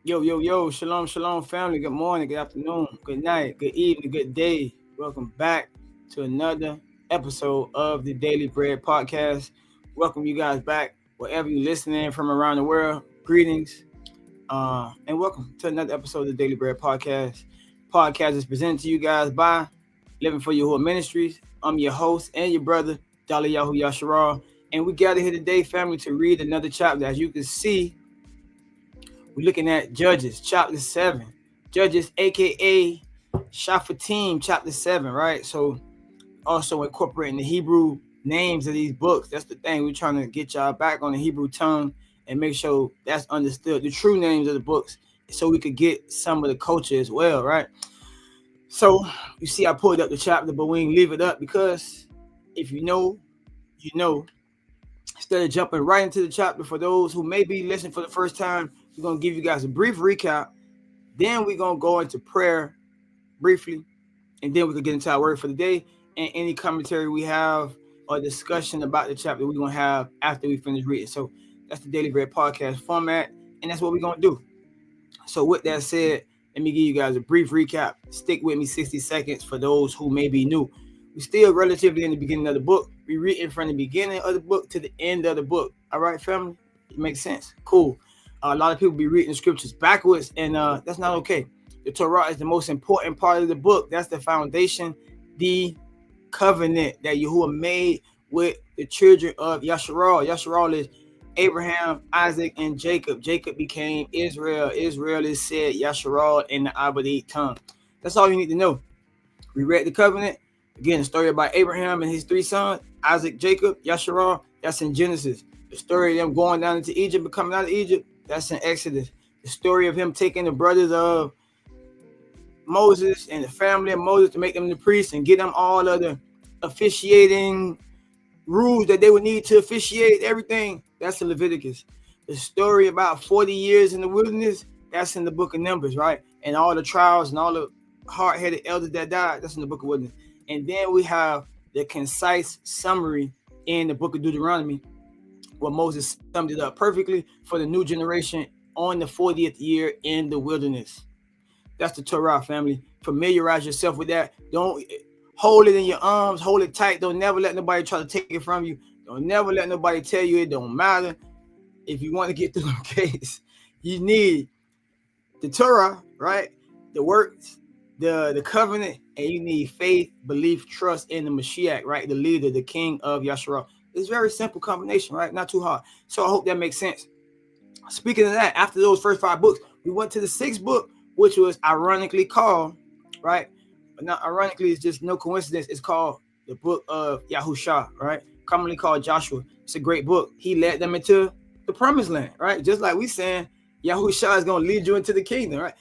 Yo, shalom, family. Good morning, good afternoon, good night, good evening, good day. Welcome back to another episode of the Daily Bread Podcast. Welcome you guys back, wherever you're listening from around the world. Greetings, and welcome to another episode of the Daily Bread Podcast. Podcast is presented to you guys by Living for Yahuah Ministries. I'm your host and your brother, Dalayahu Yasharal, and we gather here today, family, to read another chapter. As you can see, we're looking at Judges, chapter 7. Judges, a.k.a. Shaphatym, chapter 7, right? So also incorporating the Hebrew names of these books. That's the thing. We're trying to get y'all back on the Hebrew tongue and make sure that's understood, the true names of the books, so we could get some of the culture as well, right? So you see I pulled up the chapter, but we ain't leave it up because if you know, you know. Instead of jumping right into the chapter, for those who may be listening for the first time, we're going to give you guys a brief recap. Then we're going to go into prayer briefly, and then we can get into our word for the day and any commentary we have or discussion about the chapter we're going to have after we finish reading. So that's the Daily Bread Podcast format, and that's what we're going to do. So with that said, let me give you guys a brief recap. Stick with me 60 seconds for those who may be new. We're still relatively in the beginning of the book. We're reading from the beginning of the book to the end of the book. All right, family? It makes sense. Cool. A lot of people be reading the scriptures backwards, and that's not okay. The Torah is the most important part of the book. That's the foundation, the covenant that Yahuwah made with the children of Yasharal. Yasharal is Abraham, Isaac, and Jacob. Jacob became Israel. Israel is said Yasharal in the Abadite tongue. That's all you need to know. We read the covenant. Again, the story about Abraham and his three sons, Isaac, Jacob, Yasharal, that's in Genesis. The story of them going down into Egypt and coming out of Egypt, that's in Exodus. The story of him taking the brothers of Moses and the family of Moses to make them the priests and get them all of the officiating rules that they would need to officiate everything, that's in Leviticus. The story about 40 years in the wilderness, that's in the book of Numbers, right? And all the trials and all the hard-headed elders that died, that's in the book of Witness. And then we have the concise summary in the book of Deuteronomy, where Moses summed it up perfectly for the new generation on the 40th year in the wilderness. That's the Torah, family. Familiarize yourself with that. Don't hold it in your arms. Hold it tight. Don't never let nobody try to take it from you. Don't never let nobody tell you it don't matter. If you want to get through the case, you need the Torah, right? The works, the covenant, and you need faith, belief, trust in the Mashiach, right? The leader, the king of Yasharal. It's a very simple combination, right? Not too hard. So I hope that makes sense. Speaking of that, after those first 5 books, we went to the 6th book, which was ironically called, right? But not ironically, it's just no coincidence. It's called the book of Yahusha, right? Commonly called Joshua. It's a great book. He led them into the promised land, right? Just like we saying, Yahusha is going to lead you into the kingdom, right?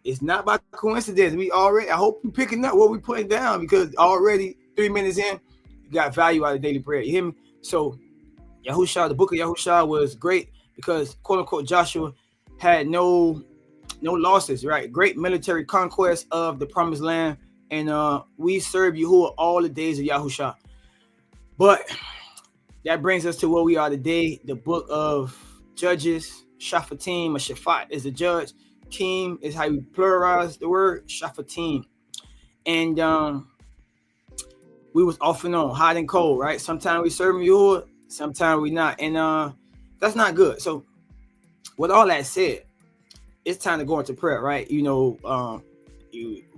It's not by coincidence. I hope you're picking up what we're putting down, because already 3 minutes in, you got value out of daily bread. You hear me? So Yahusha, the book of Yahusha was great because quote unquote Joshua had no losses, right? Great military conquest of the promised land. And we serve Yahuwah all the days of Yahusha. But that brings us to where we are today. The book of Judges, Shaphatym, or Shaphat is the judge. Team is how you pluralize the word, Shaphatym. And we was off and on, hot and cold, right? Sometimes we serve Yahuwah, sometimes we not. And that's not good. So with all that said, it's time to go into prayer, right? You know,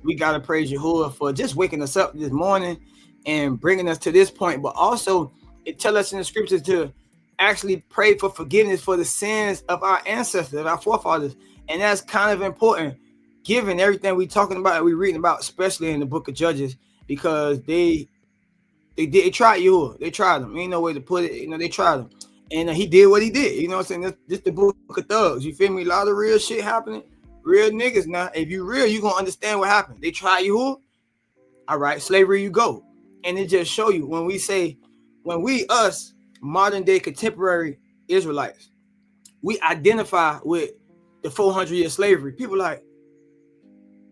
we got to praise Yahuwah for just waking us up this morning and bringing us to this point. But also, it tells us in the scriptures to actually pray for forgiveness for the sins of our ancestors, of our forefathers. And that's kind of important, given everything we're talking about and we're reading about, especially in the book of Judges, because they tried Yahuwah. They tried him. Ain't no way to put it. You know, they tried him. And he did what he did. You know what I'm saying? This the book of thugs. You feel me? A lot of real shit happening. Real niggas now. If you real, you gonna understand what happened. They tried Yahuwah. All right, slavery you go. And it just show you when we us modern day contemporary Israelites, we identify with the 400-year slavery. People like,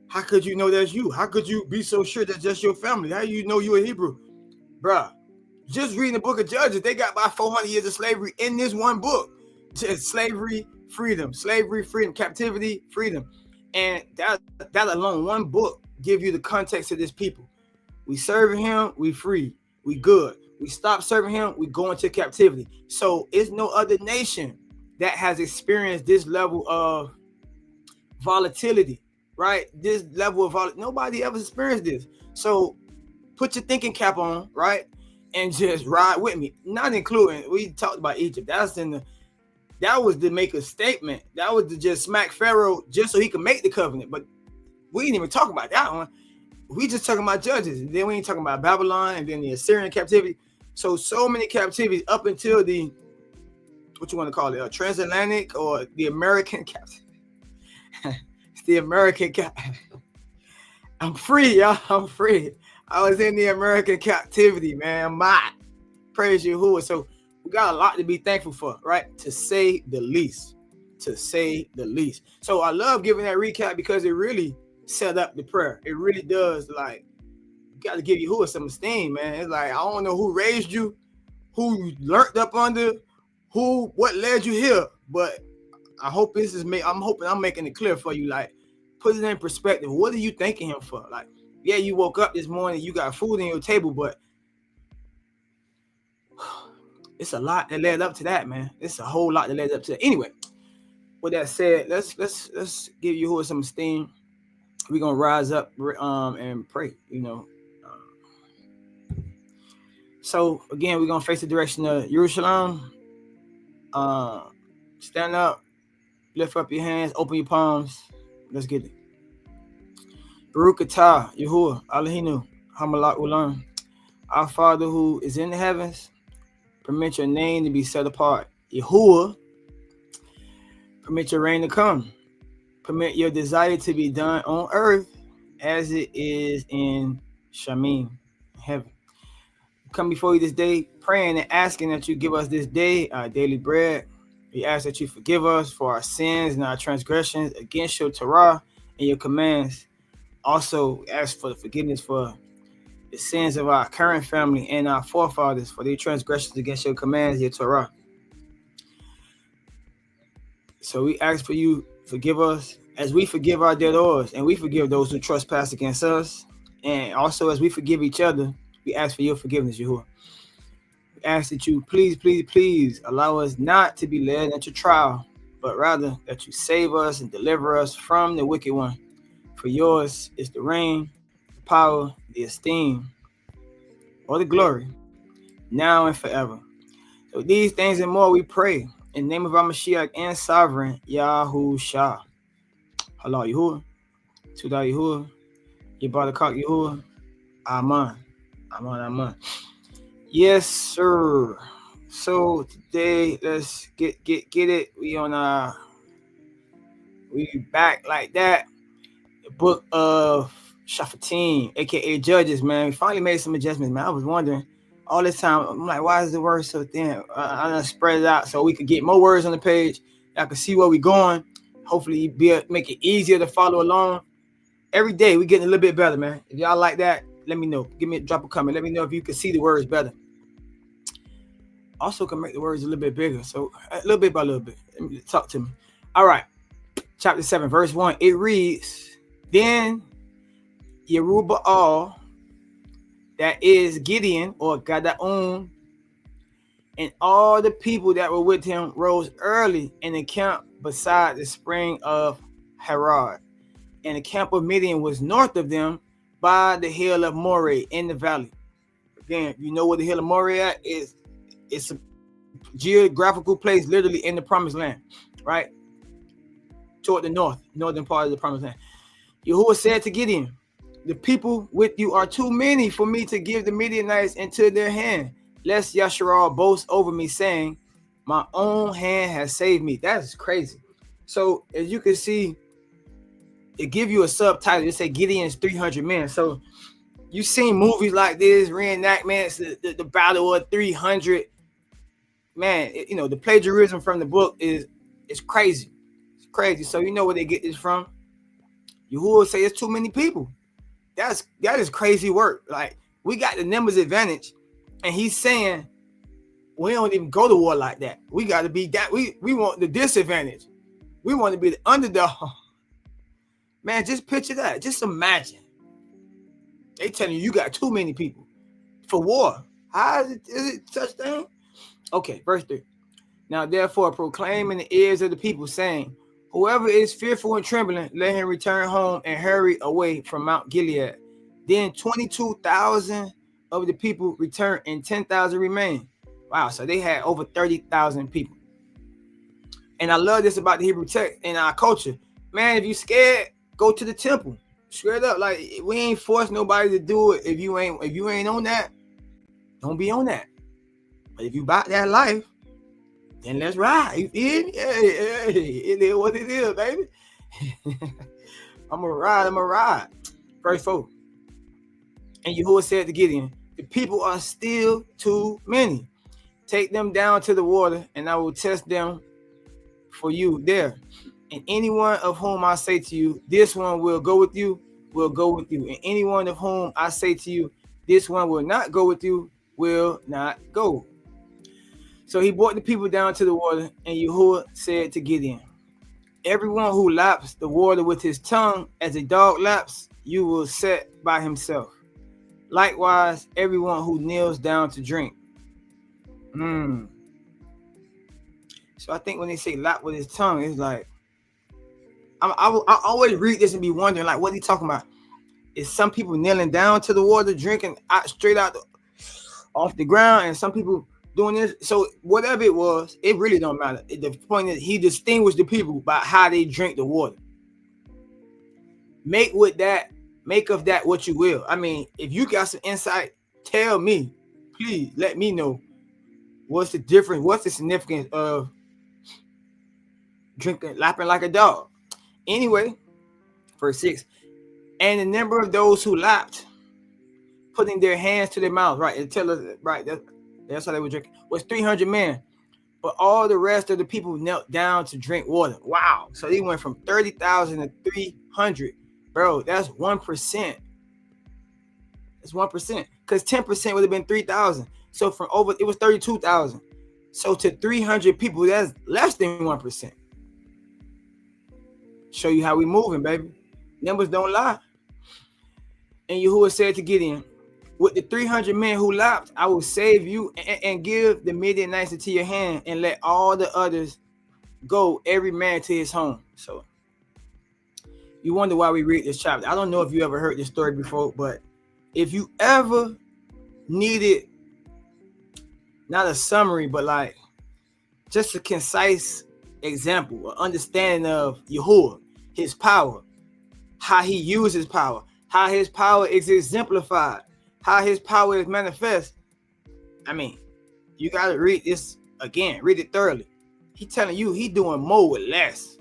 how could you know that's you? How could you be so sure that's just your family? How do you know you a Hebrew? Bruh, just reading the book of Judges, they got about 400 years of slavery in this one book. Just slavery freedom. Slavery, freedom. Captivity, freedom. And that alone, one book, give you the context of this people. We serving him, we free, we good. We stop serving him, we go into captivity. So it's no other nation that has experienced this level of volatility, right? This level of nobody ever experienced this. So put your thinking cap on, right? And just ride with me. Not including, we talked about Egypt. That was to make a statement. That was to just smack Pharaoh just so he could make the covenant. But we didn't even talk about that one. We just talking about Judges. And then we ain't talking about Babylon and then the Assyrian captivity. So many captivities up until the, what you want to call it, transatlantic or the American captivity. It's the American captivity. I'm free, y'all. I'm free. I was in the American captivity, man. Praise Yahuwah. So we got a lot to be thankful for, right? To say the least. To say the least. So I love giving that recap because it really set up the prayer. It really does. Like, you got to give Yahuwah some esteem, man. It's like, I don't know who raised you, who you learned up under, what led you here, but I hope this is me. I'm hoping I'm making it clear for you. Like, put it in perspective. What are you thanking him for? Like, yeah, you woke up this morning, you got food on your table, but it's a lot that led up to that, man. It's a whole lot that led up to that. Anyway, with that said, let's give Yahuwah some esteem. We're gonna rise up and pray, So again, we're gonna face the direction of Jerusalem. Stand up, lift up your hands, open your palms. Let's get it. Baruch atah Yahuwah Eloheinu Hamalak Ulam. Our Father who is in the heavens, permit your name to be set apart. Yahuwah, permit your reign to come. Permit your desire to be done on earth as it is in Shamim, heaven. Come before you this day, praying and asking that you give us this day our daily bread. We ask that you forgive us for our sins and our transgressions against your Torah and your commands. Also, we ask for the forgiveness for the sins of our current family and our forefathers for their transgressions against your commands, your Torah. So we ask for you, forgive us as we forgive our debtors, and we forgive those who trespass against us. And also as we forgive each other, we ask for your forgiveness, Yahuwah. We ask that you please allow us not to be led into trial, but rather that you save us and deliver us from the wicked one. For yours is the reign, the power, the esteem, or the glory, now and forever. So these things and more we pray in the name of our Mashiach and sovereign Yahushua. Allah Yahuwah, Tudah Yahuwah, Yabarakak Yahuwah, Aman. Aman. Yes, sir. So today, let's get it. We back like that. The book of Shaphatym, aka Judges, man. We finally made some adjustments, man. I was wondering all this time. I'm like, why is the word so thin? I done spread it out so we could get more words on the page. Y'all can see where we're going. Hopefully, make it easier to follow along. Every day, we're getting a little bit better, man. If y'all like that, let me know. Give me a drop of comment. Let me know if you can see the words better. Also, can make the words a little bit bigger. So, a little bit by little bit. Talk to me. All right. Chapter 7, verse 1. It reads, Then Yaraba'al, that is Gideon or Gada'un, and all the people that were with him rose early and encamped beside the spring of Harod. And the camp of Midian was north of them by the hill of Moreh in the valley. Again, you know where the hill of Moreh is. It's a geographical place literally in the promised land, right? Toward the northern part of the promised land. Yahuwah said to Gideon, the people with you are too many for me to give the Midianites into their hand, lest Yasharal boast over me, saying, my own hand has saved me. That's crazy. So as you can see, it give you a subtitle. It say Gideon's 300 men. So you've seen movies like this, reenactments, the battle of 300. Man, the plagiarism from the book is crazy. It's crazy. So you know where they get this from. Yahuwah say it's too many people. That is crazy work. Like, we got the numbers advantage, and he's saying we don't even go to war like that. We got to be that. We want the disadvantage. We want to be the underdog. Man, just picture that. Just imagine. They telling you got too many people for war. How is it such thing? Okay, verse 3. Now therefore proclaim in the ears of the people, saying, whoever is fearful and trembling, let him return home and hurry away from Mount Gilead. Then 22,000 of the people returned and 10,000 remained. Wow, so they had over 30,000 people. And I love this about the Hebrew text in our culture. Man, if you scared, go to the temple. Straight up, like we ain't force nobody to do it. If you ain't on that, don't be on that. But if you about that life, then let's ride. You feel me? Hey, it is what it is, baby. I'm gonna ride. Verse 4. And Yahuwah said to Gideon, the people are still too many. Take them down to the water, and I will test them for you there. And anyone of whom I say to you, this one will go with you, will go with you. And anyone of whom I say to you, this one will not go with you, will not go. So he brought the people down to the water, and Yahuwah said to Gideon, everyone who laps the water with his tongue as a dog laps, you will set by himself. Likewise, everyone who kneels down to drink. So I think when they say lap with his tongue, it's like, I always read this and be wondering, like, what are he talking about? Is some people kneeling down to the water, drinking straight out off the ground, and some people doing this? So whatever it was, it really don't matter. The point is, he distinguished the people by how they drink the water. Make of that what you will. I mean, if you got some insight, tell me. Please let me know what's the difference, what's the significance of lapping like a dog. Anyway, verse 6. And the number of those who lapped, putting their hands to their mouth, right? And tell us, right? That's how they were drinking. Was 300 men, but all the rest of the people knelt down to drink water. Wow! So they went from 30,000 to 300, bro. That's 1%. That's 1%. Because 10% would have been 3,000. So it was 32,000. So to 300 people, that's less than 1%. Show you how we moving, baby. Numbers don't lie. And Yahuwah said to Gideon, with the 300 men who lapped, I will save you and give the Midianites into your hand, and let all the others go, every man to his home. So you wonder why we read this chapter. I don't know if you ever heard this story before, but if you ever needed not a summary, but like just a concise example, or understanding of Yahuwah, his power, how he uses power, how his power is exemplified, how his power is manifest. I mean, you got to read this again, read it thoroughly. He telling you he doing more with less.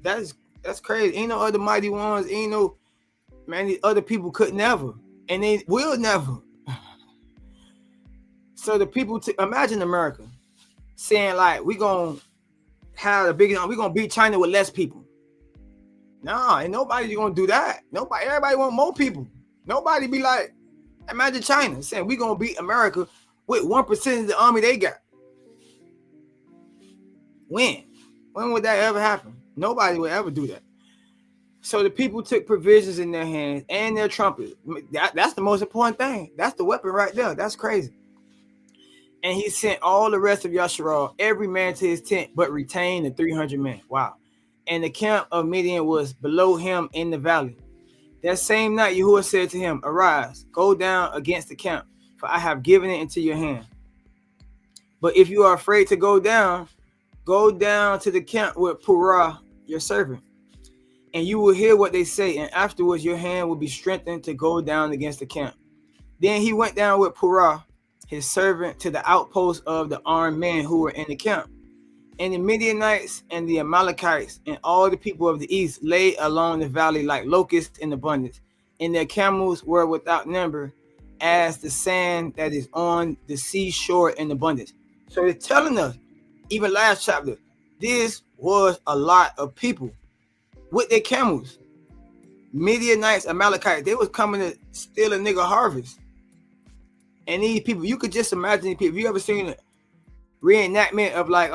That's crazy. Ain't no other mighty ones. Ain't no, man, these other people could never, and they will never. So the people, imagine America saying like, we gonna have a big, we gonna beat China with less people. Nah, ain't nobody gonna do that. Everybody want more people. Nobody be like, imagine China saying we gonna beat America with 1% of the army they got. When would that ever happen? Nobody would ever do that. So the people took provisions in their hands and their trumpets. That's the most important thing. That's the weapon right there. That's crazy. And he sent all the rest of Yasharal, every man to his tent, but retained the 300 men. Wow. And the camp of Midian was below him in the valley. That same night, Yahuwah said to him, arise, go down against the camp, for I have given it into your hand. But if you are afraid to go down to the camp with Purah, your servant, and you will hear what they say, and afterwards your hand will be strengthened to go down against the camp. Then he went down with Purah, his servant, to the outpost of the armed men who were in the camp. And the Midianites and the Amalekites and all the people of the east lay along the valley like locusts in abundance, and their camels were without number, as the sand that is on the seashore in abundance. So it's telling us, even last chapter, this was a lot of people with their camels. Midianites, Amalekites, they was coming to steal a nigga harvest. And these people, you could just imagine these people. If you ever seen reenactment of like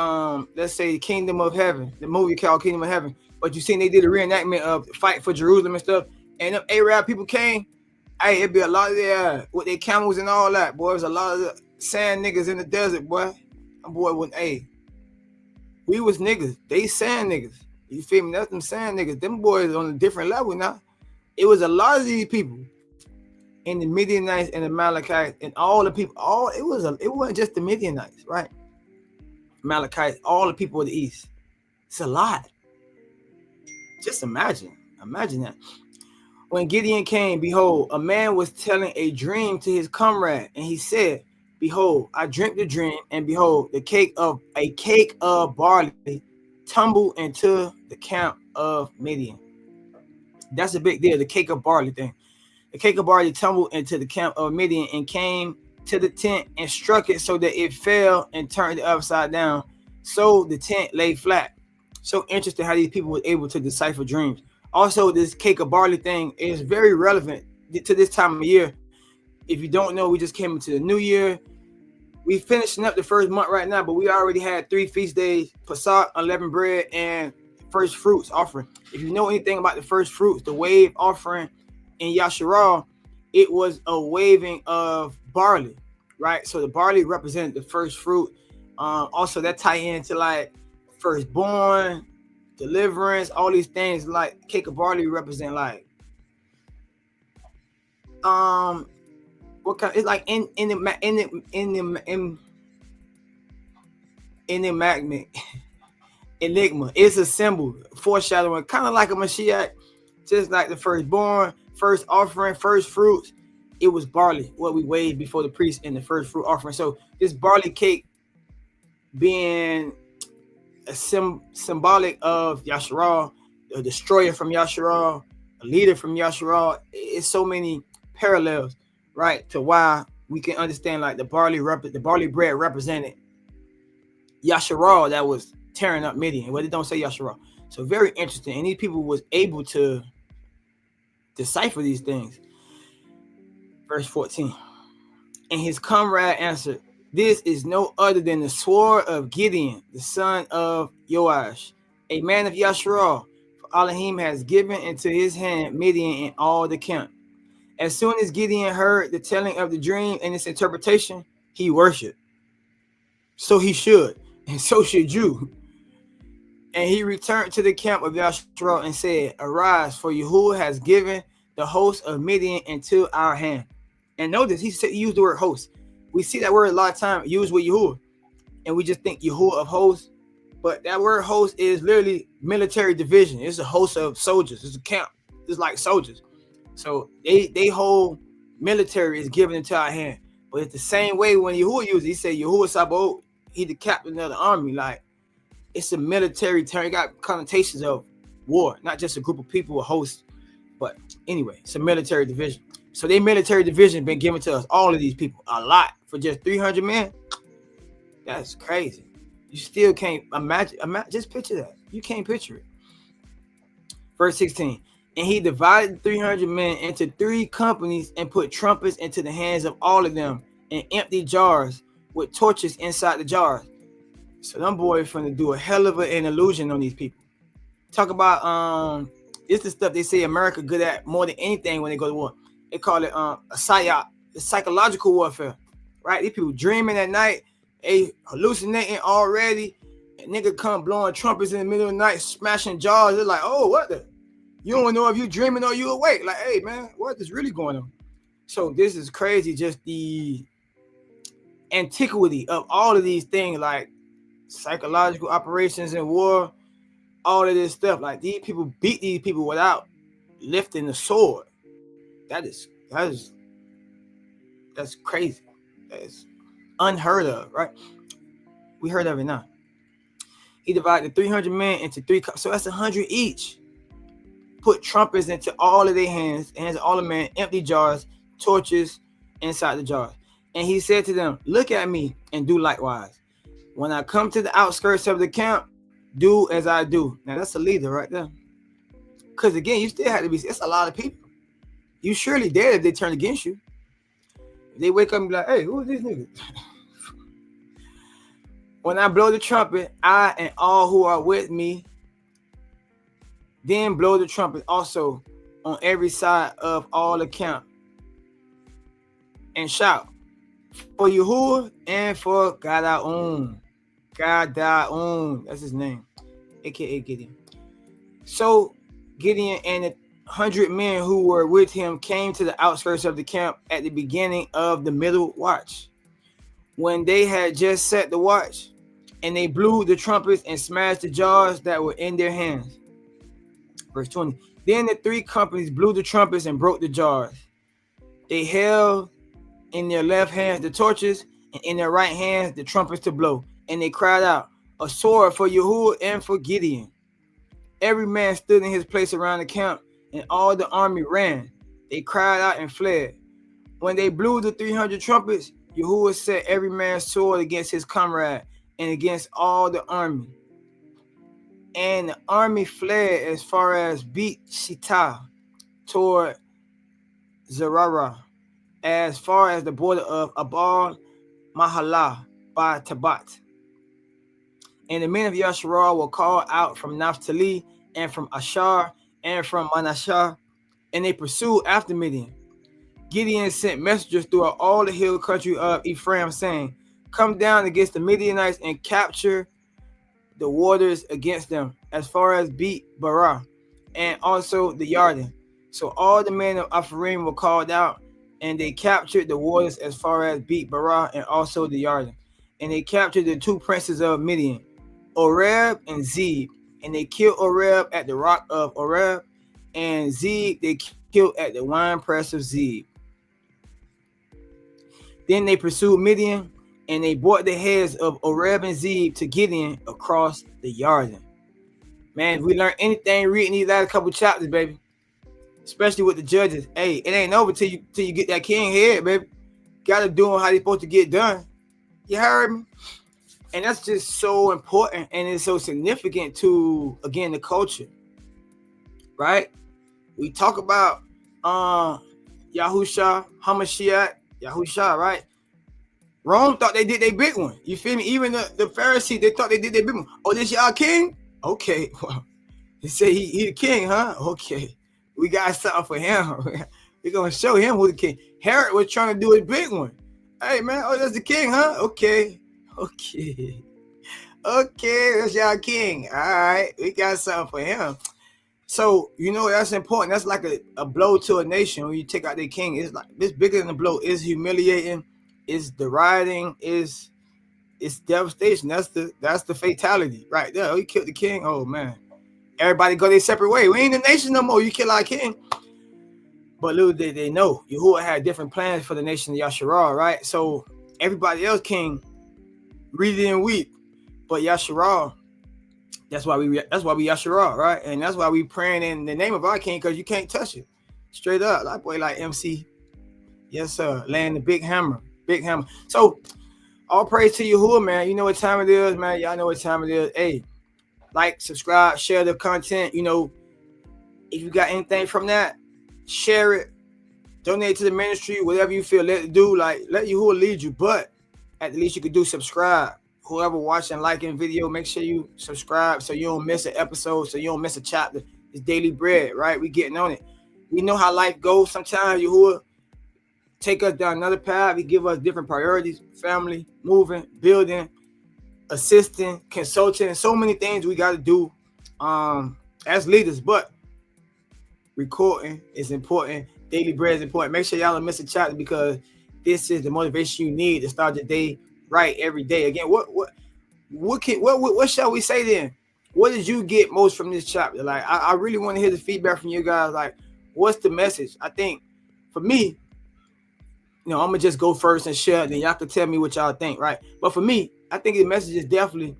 let's say Kingdom of Heaven, the movie called Kingdom of Heaven. But you seen they did a reenactment of the fight for Jerusalem and stuff, and them Arab people came. Hey, it'd be a lot of their with their camels and all that. Boy, there's a lot of the sand niggas in the desert, boy. That boy wouldn't. Hey, we was niggas. They sand niggas. You feel me? That's them sand niggas. Them boys on a different level now. It was a lot of these people in the Midianites and the Amalekites and all the people. It wasn't just the Midianites, right? Amalekites, all the people of the east. It's a lot. Just imagine that. When Gideon came, behold, a man was telling a dream to his comrade, and he said, behold, I dreamt the dream, and behold, a cake of barley tumbled into the camp of Midian. That's a big deal, the cake of barley thing. The cake of barley tumbled into the camp of Midian and came to the tent and struck it so that it fell and turned it upside down. So the tent lay flat. So interesting how these people were able to decipher dreams. Also, this cake of barley thing is very relevant to this time of year. If you don't know, we just came into the new year. We finishing up the first month right now, but we already had 3 feast days: Pesach, unleavened bread, and first fruits offering. If you know anything about the first fruits, the wave offering in Yasharal, it was a waving of barley, right? So the barley represented the first fruit. Also, that tie into like firstborn, deliverance, all these things. Like cake of barley represent like what kind? It's like enigma. It's a symbol foreshadowing, kind of like a Mashiach, just like the firstborn, first offering, first fruits. It was barley, what we waved before the priest in the first fruit offering. So this barley cake being a symbolic of Yasharal, a destroyer from Yasharal, a leader from Yasharal. It's so many parallels, right, to why we can understand like the barley bread represented Yasharal that was tearing up Midian. Well, they don't say Yasharal. So very interesting. And these people was able to decipher these things. Verse 14. And his comrade answered, this is no other than the sword of Gideon, the son of Joash, a man of Yasharal. For Elohim has given into his hand Midian and all the camp. As soon as Gideon heard the telling of the dream and its interpretation, he worshipped. So he should, and so should you. And he returned to the camp of Yasharal and said, arise, for Yahuwah has given the host of Midian into our hand. And notice he used the word host. We see that word a lot of times used with Yahuwah, and we just think Yahuwah of hosts. But that word host is literally military division. It's a host of soldiers. It's a camp. It's like soldiers. So they whole military is given into our hand. But it's the same way when Yahuwah uses it. He said Yahuwah Sabaoth, he the captain of the army. Like, it's a military term. It got connotations of war, not just a group of people, a host. But anyway, it's a military division. So their military division been given to us, all of these people, a lot for just 300 men. That's crazy. You still can't imagine. Just picture that. You can't picture it. Verse 16. And he divided 300 men into 3 companies and put trumpets into the hands of all of them and empty jars with torches inside the jars. So them boys finna do a hell of an illusion on these people. Talk about it's the stuff they say America good at more than anything when they go to war. They call it a psyop, the psychological warfare, right? These people dreaming at night, they hallucinating already, and nigga come blowing trumpets in the middle of the night, smashing jars. They're like, oh, what the? You don't know if you dreaming or you awake. Like, hey man, what is really going on? So this is crazy. Just the antiquity of all of these things, like psychological operations in war, all of this stuff. Like these people beat these people without lifting the sword. That's crazy. That's unheard of, right? We heard of it now. He divided 300 men into 3, so that's 100 each. Put trumpets into all of their hands of all the men, empty jars, torches inside the jars. And he said to them, look at me and do likewise. When I come to the outskirts of the camp, do as I do. Now that's a leader right there. Because again, you still have to be, it's a lot of people. You surely dead if they turn against you. If they wake up and be like, hey, who is this nigga? When I blow the trumpet, I and all who are with me, then blow the trumpet also on every side of all the camp, and shout for Yahuah and for Gada'un. Gada'un, that's his name, aka Gideon. So Gideon and the 100 men who were with him came to the outskirts of the camp at the beginning of the middle watch, when they had just set the watch, and they blew the trumpets and smashed the jars that were in their hands. Verse 20. Then the 3 companies blew the trumpets and broke the jars. They held in their left hands the torches, and in their right hands the trumpets to blow. And they cried out, a sword for Yahuah and for Gideon. Every man stood in his place around the camp, and all the army ran. They cried out and fled. When they blew the 300 trumpets, Yahuah set every man's sword against his comrade and against all the army. And the army fled as far as Bet Shittah toward Zerara, as far as the border of Abal Mahalah by Tabat. And the men of Yasharal were called out from Naphtali and from Asher and from Manasseh, and they pursued after Midian. Gideon sent messengers throughout all the hill country of Ephraim, saying, come down against the Midianites and capture the waters against them, as far as Bet Barah, and also the Yarden. So all the men of Ephraim were called out, and they captured the waters as far as Bet Barah and also the Yarden. And they captured the 2 princes of Midian, Oreb and Zeb. And they killed Oreb at the rock of Oreb, and Zeb they killed at the winepress of Zeb. Then they pursued Midian, and they brought the heads of Oreb and Zeb to Gideon across the Yarden. Man, if we learn anything reading these last couple chapters, baby, especially with the judges, hey, it ain't over till you get that king head, baby. Gotta do them how they supposed to get done. You heard me? And that's just so important, and it's so significant to, again, the culture, right? We talk about Yahusha, Hamashiach, Yahusha, right? Rome thought they did their big one. You feel me? Even the Pharisees, they thought they did their big one. Oh, this y'all king? Okay. Well, they say he the king, huh? Okay. We got something for him. We're going to show him who the king. Herod was trying to do his big one. Hey, man. Oh, that's the king, huh? Okay. Okay, that's y'all king. All right. We got something for him. So, that's important. That's like a blow to a nation when you take out their king. It's like, it's bigger than a blow. It's humiliating. It's deriding. It's devastation. That's the fatality right there. Oh, you killed the king. Oh, man. Everybody go their separate way. We ain't a nation no more. You kill our king. But little did they know, Yahuah had different plans for the nation of Yasharal, right? So everybody else king really didn't weep, but Yasharal, that's why we Yasharal, right? And that's why we praying in the name of our king, because you can't touch it. Straight up, like boy, like MC. Yes, sir. Laying the big hammer. So all praise to Yahuah, man. You know what time it is, man. Y'all know what time it is. Hey, like, subscribe, share the content. If you got anything from that, share it, donate to the ministry, whatever you feel led to do. Like, let Yahuah lead you. But at the least you could do, subscribe. Whoever watching, liking video, make sure you subscribe so you don't miss an episode, so you don't miss a chapter. It's daily bread, right? We getting on it. We know how life goes. Sometimes Yahuah take us down another path. He give us different priorities: family, moving, building, assisting, consulting, so many things we got to do as leaders. But recording is important. Daily bread is important. Make sure y'all don't miss a chapter, because this is the motivation you need to start the day right every day. Again, what shall we say then? What did you get most from this chapter? Like, I really want to hear the feedback from you guys. Like, what's the message? I think for me, I'm gonna just go first and share, then y'all can tell me what y'all think, right? But for me, I think the message is definitely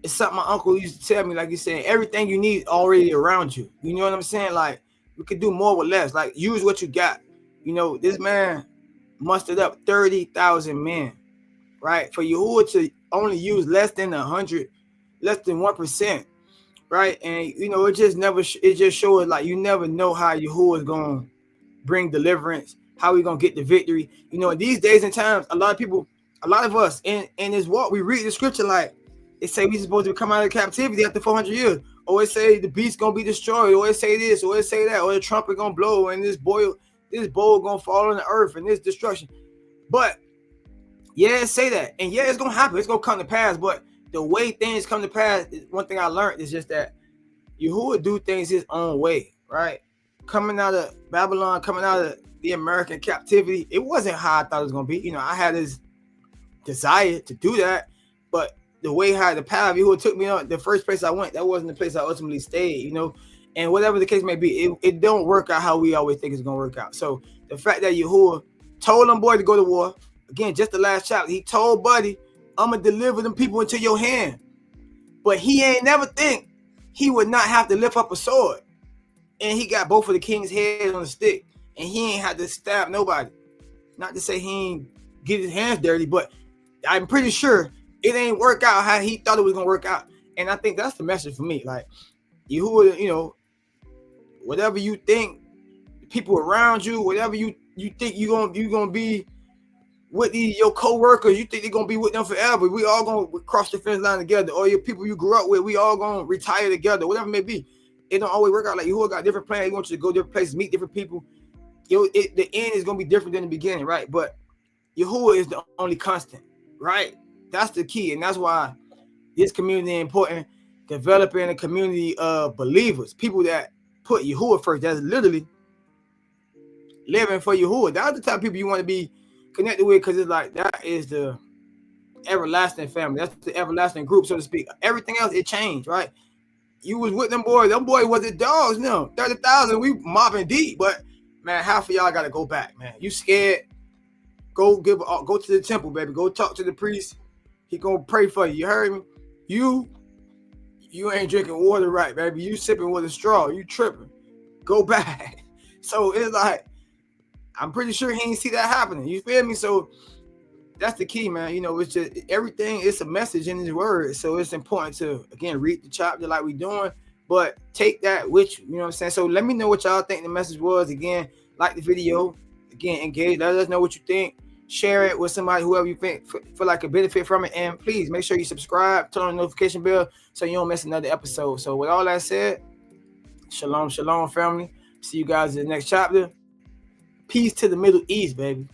it's something my uncle used to tell me, like he said, everything you need already around you. You know what I'm saying? Like, we could do more with less. Like, use what you got. This man mustered up 30,000 men, right? For Yahuah to only use less than 100, less than 1%, right? And it just shows, like, you never know how Yahuah is gonna bring deliverance, how we gonna get the victory. In these days and times, a lot of people a lot of us in this walk, we read the scripture like it say we supposed to come out of captivity after 400 years, or it say the beast gonna be destroyed, or it say this, or it say that, or the trumpet gonna blow, and this bowl gonna fall on the earth, and this destruction. But yeah, it say that, and yeah, it's gonna happen. It's gonna come to pass. But the way things come to pass, one thing I learned is just that Yahuwah do things his own way, right? Coming out of Babylon, coming out of the American captivity, it wasn't how I thought it was gonna be. You know, I had this desire to do that, but the way how the path Yahuwah took me on, the first place I went, that wasn't the place I ultimately stayed, you know. And whatever the case may be, it don't work out how we always think it's gonna work out. So the fact that Yahuwah told them boy to go to war, again, just the last chapter, he told Buddy, I'm gonna deliver them people into your hand. But he ain't never think he would not have to lift up a sword. And he got both of the king's heads on the stick, and he ain't had to stab nobody. Not to say he ain't get his hands dirty, but I'm pretty sure it ain't work out how he thought it was gonna work out. And I think that's the message for me. Like, Yahuwah, you know, whatever you think, people around you, whatever you think you gonna be with your co-workers, you think they're gonna be with them forever. We all gonna cross the fence line together, or your people you grew up with, we all gonna retire together, whatever it may be. It don't always work out. Like, Yahuwah got different plans. He wants you to go different places, meet different people. The end is gonna be different than the beginning, right? But Yahuwah is the only constant, right? That's the key, and that's why this community is important. Developing a community of believers, people that put Yahuwah first, that's literally living for Yahuwah. That's the type of people you want to be connected with, because it's like that is the everlasting family. That's the everlasting group, so to speak. Everything else, it changed, right? You was with them boys. Them boys was the dogs now. 30,000, we mobbing deep, but man, half of y'all gotta go back, man. You scared? Go to the temple, baby. Go talk to the priest. He gonna pray for you. You heard me? You ain't drinking water right, baby. You sipping with a straw. You tripping. Go back. So it's like, I'm pretty sure he ain't see that happening. You feel me? So that's the key, man. You know, it's just everything. It's a message in his word. So it's important to, again, read the chapter like we doing, but take that with you. You know what I'm saying? So let me know what y'all think the message was. Again, like the video. Again, engage. Let us know what you think. Share it with somebody, whoever you think feel like a benefit from it. And please make sure you subscribe, turn on the notification bell so you don't miss another episode. So with all that said, shalom, shalom, family. See you guys in the next chapter. Peace to the Middle East, baby.